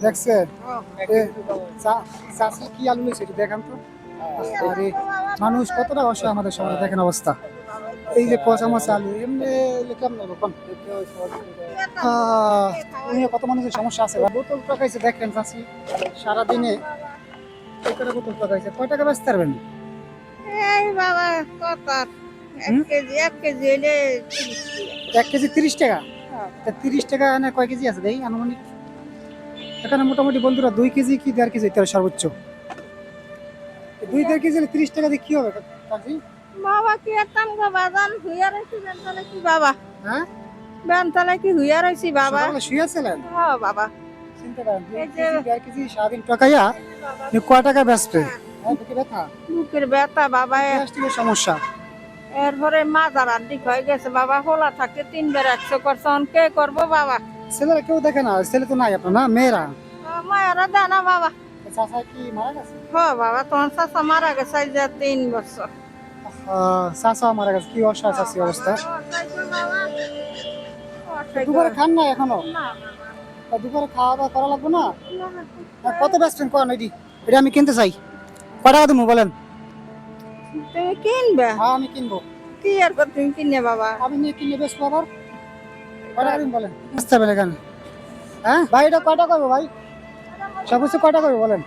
দেখছেন চাষি কি আলু নিয়েছে একটু দেখান তো। আরে মানুষ কতটা অসহায় আমাদের সমাজে, দেখেন অবস্থা। এই যে পচা মচা আলু এমনি কেমন নেবো কোন? কত মানুষের সমস্যা আছে। বোতল টাকাইছে দেখেন চাষি সারাদিনে কয় করে বোতল টাকাইছে, কয় টাকা বেচতে পারবেন? এই বাবা কত এক কেজি হইলে 1 কেজি 30 টাকা। হ্যাঁ। তা 30 টাকা এনে কয় কেজি আছে দেই আনুমানিক? এখানে মোটামুটি বন্ধুরা 2 কেজি কি 1.5 কেজি হইতে হবে সর্বোচ্চ। 2-1.5 কেজি 30 টাকা দিয়ে কি হবে চাষি? বাবা কি একটা বাজান হুইয়া রয়েছি বেনতলে কি বাবা হ্যাঁ, বেনতলে কি হুইয়া রয়েছি বাবা। সকালে শুয়েছিলেন? হ্যাঁ বাবা চিন্তা করেন 2 এই যে কেজি 1.5 কেজি সারাদিন টাকাইয়া কয় টাকা বেচবে? হ্যাঁ, বুকে ব্যথা, বুকের ব্যথা বাবা গ্যাস্ট্রিকের সমস্যা। এরপরে মাজার আর্ধেক হয়ে গেছে বাবা, খোলা থাকতে 3 বার 100 করছে, কে করবো বাবা। ছেলেরা কেউ দেখে না, ছেলে তো নাই আপনার, না মেয়েরা? মায়েরা দেয় না বাবা। চাচা কি মারা গেছে? হ্যাঁ বাবা তোমার চাচা মারা গেছে এই যে 3 বছর। চাচা মারা গেছে, কি অসহায় চাচি অবস্থা। দুপুরে খান না এখনো? দুপুরে খাওয়া দাওয়া করা লাগবে না? কত বেচবেন কোন? এটা আমি কিনতে চাই, কয় টাকা দেবো বলেন? তুমি কিনবে? হ্যাঁ আমি কিনবো। কি আর তুমি কিনে বাবা? আমি নিয়ে কিনে বেচবো আবার, কয় টাকা দিন বলেন? বুঝতে পারবেন এখানে। হ্যাঁ ভাই, এটা কয়টা করবো ভাই? সর্বোচ্চ কয়টা করবো বলেন?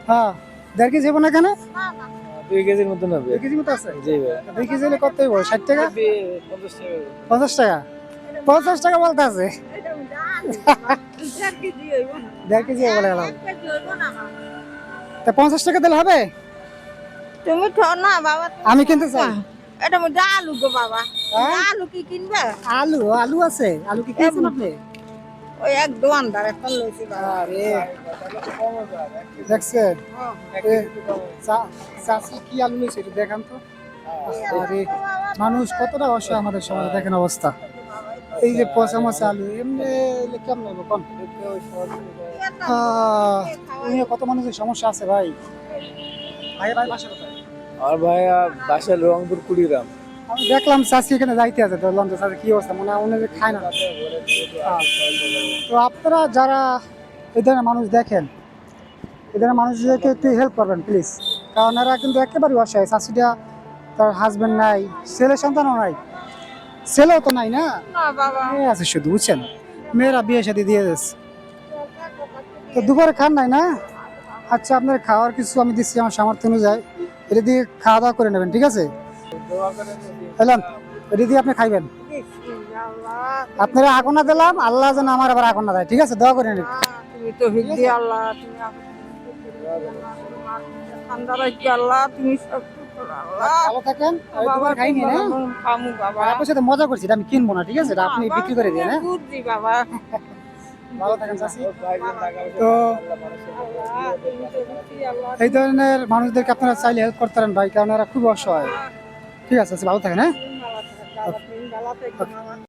হ্যাঁ 1.5 কেজি হবো না এখানে? 2 কেজির মতন হবে। 2 কেজি মতো আছে? জি ভাই। 2 কেজি হলে কত হইব? 60 টাকা? 50 টাকা। 50 টাকা? 50 টাকা বলতে আছে। 1.5 কেজি বলে গেলাম। তা 50 টাকা দিলে হবে? তুমি না বাবা আমি কিনতে চাই। এটা মধ্যে আলু গো বাবা। হ্যাঁ? আলু কি কিনবে? আলু আলু আছে? আলু কি কিনছেন আপনি? ওই এক দোকানদার এখন লইছি বাবা। আরে দেখছেন চাষি কি আলু নিয়েছে একটু দেখান তো। আরে মানুষ কতটা অসহায় আমাদের সমাজে, দেখেন অবস্থা। এই যে পচা মচা আলু এমনি কেমন নেবো কোন? কত মানুষের সমস্যা আছে ভাই। ভাই ভাই বাসা কোথায়? আর ভাইয়া বাসা রংপুর কুড়িগ্রাম। আমি দেখলাম চাষি এখানে যাইতে আছে, ধরলাম তো চাষি কি অবস্থা, মনে হয় উনি খায় না। তো আপনারা যারা এই ধরনের মানুষ দেখেন, এই ধরনের মানুষদেরকে একটু হেল্প করবেন প্লিজ, কারণ এরা কিন্তু একেবারেই অসহায়। চাষিটা তার হাজবেন্ড নাই, ছেলে সন্তানও নাই, ছেলেও তো নাই না, না বাবা মেয়ে আছে শুধু, বুঝছেন? মেয়েরা বিয়ে শাদী দিয়ে দিচ্ছে। তো দুপুরে খান নাই না? আচ্ছা, আপনার খাওয়ার কিছু আমি দিচ্ছি আমার সামর্থ্য অনুযায়ী, এটা দিয়ে খাওয়া দাওয়া করে নেবেন, ঠিক আছে? এলাম, এটা দিয়ে আপনি খাইবেন। আপনারা আগনা দিলাম, আল্লাহ যেন আমার আবার আগনা দেয়, ঠিক আছে? দোয়া করে নেবেন। তুমি তো হিদ্দি আল্লাহ, তুমি ঠান্ডা রাখি আল্লাহ, তুমি সব আল্লাহ। ভালো থাকেন। আমি বাবা দুপুরে খাইনি না, খামু বাবা। আপনার সাথে মজা করছি, এটা আমি কিনবো না, ঠিক আছে? এটা আপনি বিক্রি করে দিন। হ্যাঁ, বুঝছি বাবা। ভালো থাকেন চাচি। তো আল্লাহ, তুমি তো বুঝছি আল্লাহ। এই ধরনের মানুষদেরকে আপনারা চাইলে হেল্প করতে পারেন ভাই, কারণ এরা খুব অসহায়। ঠিক আছে, ভালো থাকেন। হ্যাঁ। তুমি ভালো থাকো বাবা, তুমি ভালো থাকো বাবা।